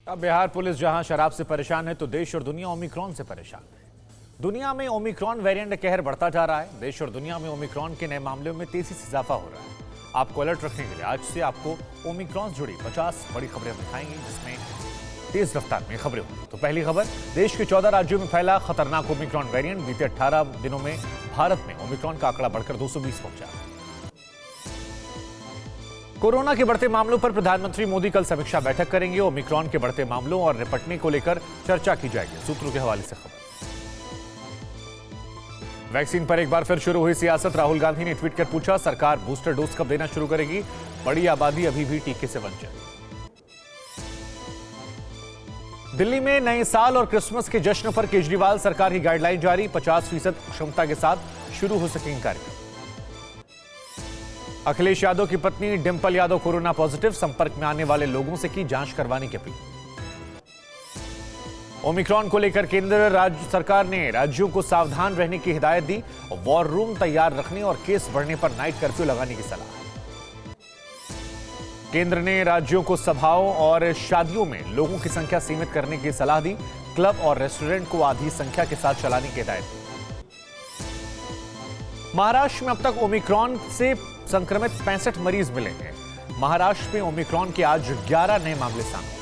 अब बिहार पुलिस जहां शराब से परेशान है तो देश और दुनिया ओमिक्रॉन से परेशान है। दुनिया में ओमिक्रॉन वेरिएंट कहर बढ़ता जा रहा है। देश और दुनिया में ओमिक्रॉन के नए मामलों में तेजी से इजाफा हो रहा है। आपको अलर्ट रखने के लिए आज से आपको ओमिक्रॉन से जुड़ी 50 बड़ी खबरें दिखाएंगी, जिसमें तेज रफ्तार में खबरें होंगी। तो पहली खबर, देश के 14 राज्यों में फैला खतरनाक ओमिक्रॉन वेरिएंट। बीते 18 दिनों में भारत में ओमिक्रॉन का आंकड़ा बढ़कर 220 पहुंचा। कोरोना के बढ़ते मामलों पर प्रधानमंत्री मोदी कल समीक्षा बैठक करेंगे। ओमिक्रॉन के बढ़ते मामलों और निपटने को लेकर चर्चा की जाएगी। सूत्रों के हवाले से खबर। वैक्सीन पर एक बार फिर शुरू हुई सियासत। राहुल गांधी ने ट्वीट कर पूछा, सरकार बूस्टर डोज कब देना शुरू करेगी? बड़ी आबादी अभी भी टीके से वंचित। दिल्ली में नए साल और क्रिसमस के जश्न पर केजरीवाल सरकार की गाइडलाइन जारी। 50% क्षमता के साथ शुरू हो सकेंगे कार्यक्रम। अखिलेश यादव की पत्नी डिंपल यादव कोरोना पॉजिटिव। संपर्क में आने वाले लोगों से की जांच करवाने की अपील। ओमिक्रॉन को लेकर केंद्र राज्य सरकार ने राज्यों को सावधान रहने की हिदायत दी। वॉर रूम तैयार रखने और केस बढ़ने पर नाइट कर्फ्यू लगाने की सलाह। केंद्र ने राज्यों को सभाओं और शादियों में लोगों की संख्या सीमित करने की सलाह दी। क्लब और रेस्टोरेंट को आधी संख्या के साथ चलाने की हिदायत दी। महाराष्ट्र में अब तक ओमिक्रॉन से संक्रमित 65 मरीज मिले हैं। महाराष्ट्र में ओमिक्रॉन के आज 11 नए मामले सामने।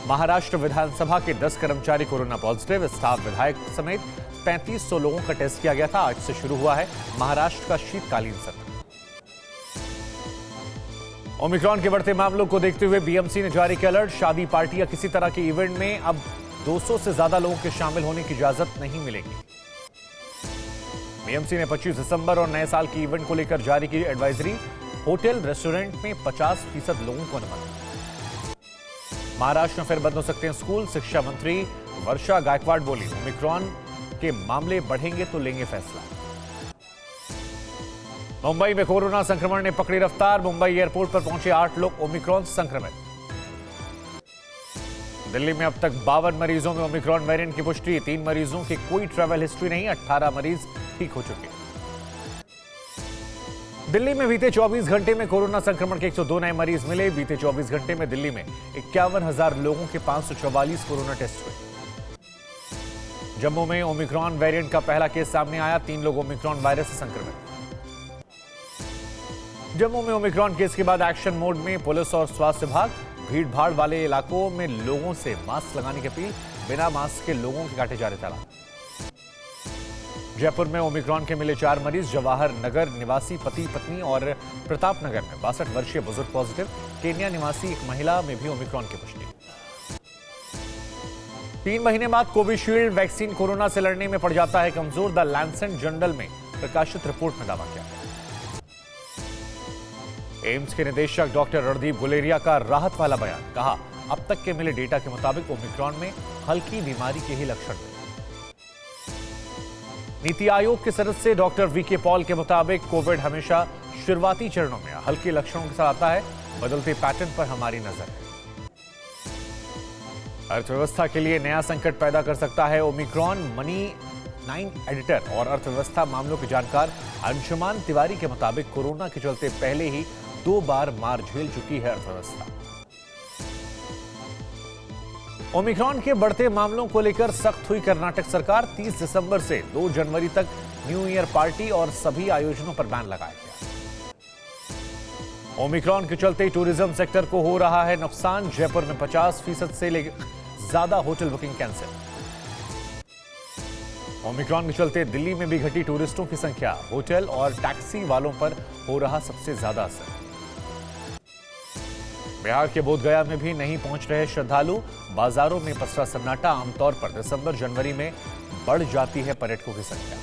महाराष्ट्र विधानसभा के 10 कर्मचारी कोरोना पॉजिटिव। स्टाफ, विधायक समेत 3500 लोगों का टेस्ट किया गया था। आज से शुरू हुआ है महाराष्ट्र का शीतकालीन सत्र। ओमिक्रॉन के बढ़ते मामलों को देखते हुए बीएमसी ने जारी किया अलर्ट। शादी, पार्टी या किसी तरह के इवेंट में अब 200 से ज्यादा लोगों के शामिल होने की इजाजत नहीं मिलेगी। बीएमसी ने 25 दिसंबर और नए साल की इवेंट को लेकर जारी की एडवाइजरी। होटल, रेस्टोरेंट में 50% लोगों को अनुमति। महाराष्ट्र में फिर बंद हो सकते हैं स्कूल। शिक्षा मंत्री वर्षा गायकवाड़ बोली, ओमिक्रॉन के मामले बढ़ेंगे तो लेंगे फैसला। मुंबई में कोरोना संक्रमण ने पकड़ी रफ्तार। मुंबई एयरपोर्ट पर पहुंचे 8 लोग ओमिक्रॉन से संक्रमित। दिल्ली में अब तक 52 मरीजों में ओमिक्रॉन वेरिएंट की पुष्टि। 3 मरीजों की कोई ट्रैवल हिस्ट्री नहीं। 18 मरीज ठीक हो चुके। दिल्ली में बीते 24 घंटे में कोरोना संक्रमण के 102 नए मरीज मिले। बीते 24 घंटे में दिल्ली में 51,000 लोगों के 544 कोरोना टेस्ट हुए। जम्मू में ओमिक्रॉन वेरिएंट का पहला केस सामने आया। 3 लोग ओमिक्रॉन वायरस से संक्रमित। जम्मू में ओमिक्रॉन केस के बाद एक्शन मोड में पुलिस और स्वास्थ्य विभाग। भीड़ भाड़ वाले इलाकों में लोगों से मास्क लगाने की अपील। बिना मास्क के लोगों के काटे जा रहे चालान। जयपुर में ओमिक्रॉन के मिले 4 मरीज। जवाहर नगर निवासी पति पत्नी और प्रताप नगर में 62 वर्षीय बुजुर्ग पॉजिटिव। केन्या निवासी एक महिला में भी ओमिक्रॉन की पुष्टि। 3 महीने बाद कोविशील्ड वैक्सीन कोरोना से लड़ने में पड़ जाता है कमजोर। द लैंसेट जर्नल में प्रकाशित रिपोर्ट में दावा किया है। एम्स के निदेशक डॉक्टर रणदीप गुलेरिया का राहत वाला बयान। कहा, अब तक के मिले डेटा के मुताबिक ओमिक्रॉन में हल्की बीमारी के ही लक्षण मिले। नीति आयोग के सदस्य डॉक्टर वीके पॉल के मुताबिक कोविड हमेशा शुरुआती चरणों में हल्के लक्षणों के साथ आता है। बदलते पैटर्न पर हमारी नजर है। अर्थव्यवस्था के लिए नया संकट पैदा कर सकता है ओमिक्रॉन। मनी 9 एडिटर और अर्थव्यवस्था मामलों के जानकार अंशुमान तिवारी के मुताबिक कोरोना के चलते पहले ही 2 बार मार झेल चुकी है अर्थव्यवस्था। ओमिक्रॉन के बढ़ते मामलों को लेकर सख्त हुई कर्नाटक सरकार। 30 दिसंबर से 2 जनवरी तक न्यू ईयर पार्टी और सभी आयोजनों पर बैन लगाया गया। ओमिक्रॉन के चलते टूरिज्म सेक्टर को हो रहा है नुकसान। जयपुर में 50% से ज्यादा होटल बुकिंग कैंसिल। ओमिक्रॉन के चलते दिल्ली में भी घटी टूरिस्टों की संख्या। होटल और टैक्सी वालों पर हो रहा सबसे ज्यादा असर। बिहार के बोधगया में भी नहीं पहुंच रहे श्रद्धालु। बाजारों में पसरा सन्नाटा। आमतौर पर दिसंबर जनवरी में बढ़ जाती है पर्यटकों की संख्या।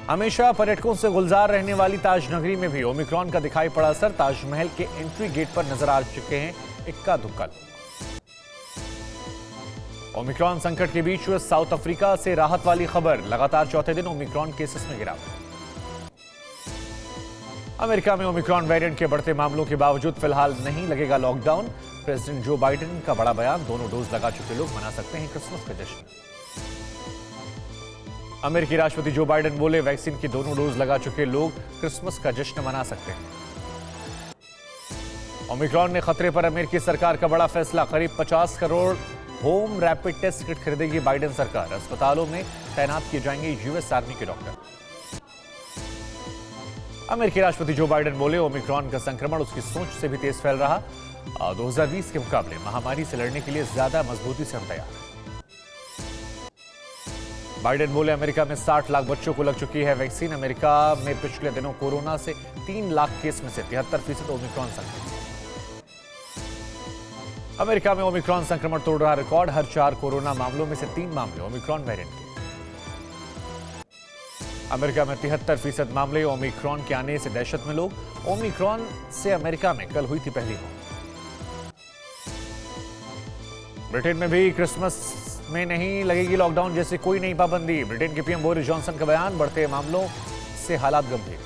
हमेशा पर्यटकों से गुलजार रहने वाली ताजनगरी में भी ओमिक्रॉन का दिखाई पड़ा असर। ताजमहल के एंट्री गेट पर नजर आ चुके हैं इक्का दुक्का लोग। ओमिक्रॉन संकट के बीच साउथ अफ्रीका से राहत वाली खबर। लगातार चौथे दिन ओमिक्रॉन केसेस में गिरावट। अमेरिका में ओमिक्रॉन वेरिएंट के बढ़ते मामलों के बावजूद फिलहाल नहीं लगेगा लॉकडाउन। प्रेसिडेंट जो बाइडेन का बड़ा बयान। दोनों डोज लगा चुके लोग मना सकते हैं क्रिसमस का जश्न। अमेरिकी राष्ट्रपति जो बाइडेन बोले, वैक्सीन की दोनों डोज लगा चुके लोग क्रिसमस का जश्न मना सकते हैं। ओमिक्रॉन ने खतरे पर अमेरिकी सरकार का बड़ा फैसला, करीब 50 crore home rapid test kit खरीदेगी बाइडेन सरकार। अस्पतालों में तैनात किए जाएंगे यूएस आर्मी के डॉक्टर। अमेरिकी राष्ट्रपति जो बाइडेन बोले, ओमिक्रॉन का संक्रमण उसकी सोच से भी तेज फैल रहा। 2020 के मुकाबले महामारी से लड़ने के लिए ज्यादा मजबूती से हम तैयार हैं। बाइडेन बोले, अमेरिका में 60 लाख बच्चों को लग चुकी है वैक्सीन। अमेरिका में पिछले दिनों कोरोना से 3 लाख केस में से 73% ओमिक्रॉन संक्रमण। अमेरिका में ओमिक्रॉन संक्रमण तोड़ रहा रिकॉर्ड। हर 4 कोरोना मामलों में से 3 मामले ओमिक्रॉन वेरिएंट के। अमेरिका में 73% मामले ओमिक्रॉन के आने से दहशत में लोग। ओमिक्रॉन से अमेरिका में कल हुई थी पहली मौत। ब्रिटेन में भी क्रिसमस में नहीं लगेगी लॉकडाउन जैसे कोई नई पाबंदी। ब्रिटेन के पीएम बोरिस जॉनसन का बयान, बढ़ते मामलों से हालात गंभीर।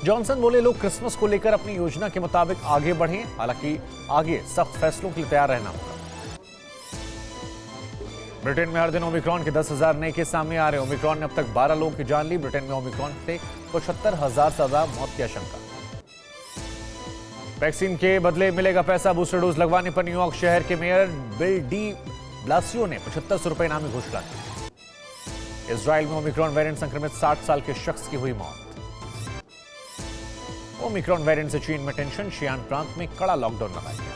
जॉनसन बोले, लोग क्रिसमस को लेकर अपनी योजना के मुताबिक आगे बढ़ें, हालांकि आगे सख्त फैसलों के लिए तैयार रहना होगा। ब्रिटेन में हर दिन ओमिक्रॉन के 10,000 नए केस सामने आ रहे हैं। ओमिक्रॉन ने अब तक 12 लोगों की जान ली। ब्रिटेन में ओमिक्रॉन से 75,000 से ज्यादा मौत की आशंका। वैक्सीन के बदले मिलेगा पैसा। बूस्टर डोज लगवाने पर न्यूयॉर्क शहर के मेयर बिल डी ब्लासियो ने 7500 रुपए इनामी घोषणा की। इजराइल में ओमिक्रॉन वेरिएंट संक्रमित 60 साल के शख्स की हुई मौत। ओमिक्रॉन वेरिएंट से चीन में टेंशन, शियान प्रांत में कड़ा लॉकडाउन लगाया गया।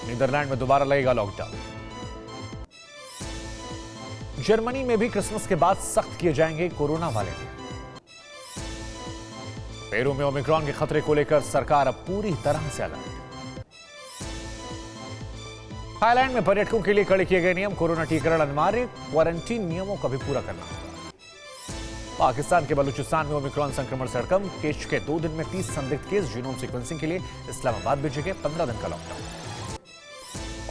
नीदरलैंड में दोबारा लगेगा लॉकडाउन। जर्मनी में भी क्रिसमस के बाद सख्त किए जाएंगे कोरोना वाले नियम। पेरू में ओमिक्रॉन के खतरे को लेकर सरकार अब पूरी तरह से अलर्ट। थाईलैंड में पर्यटकों के लिए कड़े किए गए नियम। कोरोना टीकाकरण अनिवार्य, क्वारंटीन नियमों का भी पूरा करना होगा। पाकिस्तान के बलूचिस्तान में ओमिक्रॉन संक्रमण से हड़कंप। केस के 2 दिन में 30 संदिग्ध केस। जीनोम सीक्वेंसिंग के लिए इस्लामाबाद भेजे गए। 15 दिन का लॉकडाउन।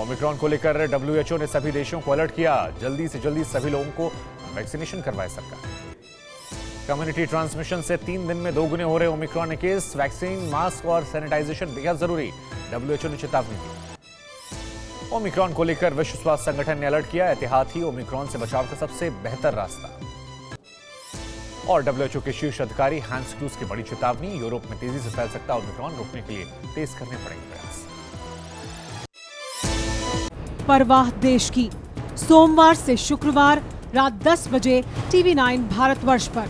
ओमिक्रॉन को लेकर WHO ने सभी देशों को अलर्ट किया। जल्दी से जल्दी सभी लोगों को वैक्सीनेशन करवाए सरकार। कम्युनिटी ट्रांसमिशन से 3 दिन में 2 गुने हो रहे ओमिक्रॉन के केस। वैक्सीन, मास्क और सैनिटाइजेशन बेहद जरूरी, WHO ने चेतावनी दी। ओमिक्रॉन को लेकर विश्व स्वास्थ्य संगठन ने अलर्ट किया। एहतियात ही ओमिक्रॉन से बचाव का सबसे बेहतर रास्ता। और WHO के शीर्ष अधिकारी हैंस क्लूस की बड़ी चेतावनी, यूरोप में तेजी से फैल सकता ओमिक्रॉन, रोकने के लिए तेज करने पड़ेंगे प्रयास। परवाह देश की, सोमवार से शुक्रवार रात 10 बजे TV9 भारतवर्ष पर।